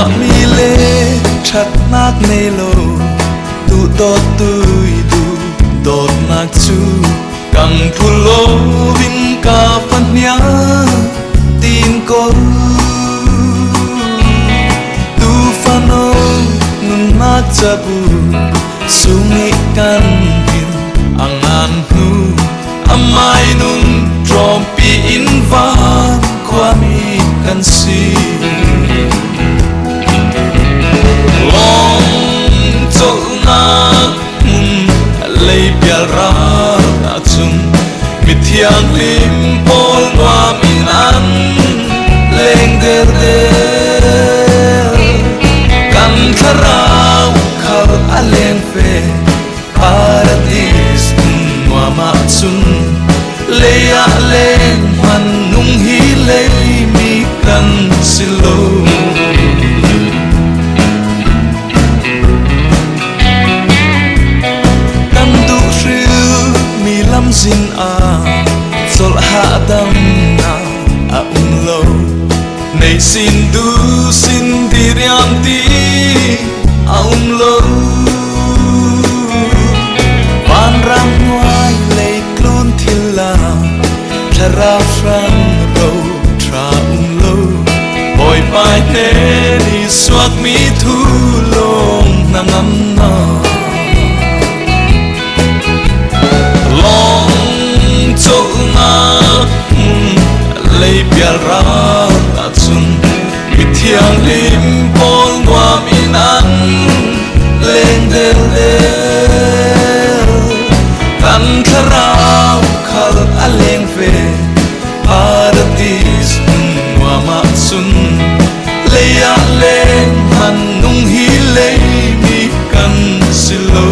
mi lê chặt nát nê lô tu đốt tui tu đốt nát chu căng thu lô vin ca phân nhá tin cô tu phan ô nun nát cha bu sungi kan hin angan hu amai nun trompi in van kwa mi kan si long cho na lấy bia ra na chung mit thiang lim pol wa min an leng der der kan tharau khar alen fe paradis wa ma chung leya leng man nung hi lei mi kan silo lam zin a sol ha dam na a lo nei sin du sin diriam ti a lo van ram ngoài lei klun thila thara fran ro tra lo boy pai ne ni swak mi thu long na ngam na cho na lấy bia ra ta chung mit thiang lim pol wa min an lên del del kan tharau khal aleng ve paradis wa ma sun leya leng han nung hi lei mi kan silo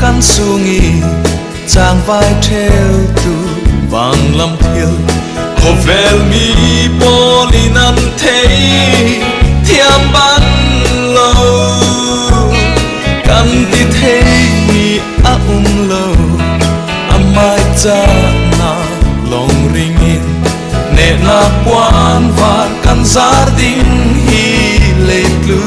căn sungi chàng vai theo tu vàng lâm thiêu khổ vel mi bolin an thấy thiam ban lâu căn đi thấy mi a lâu amai cha na long ringin nè na quan van căn gia đình hi lệ lu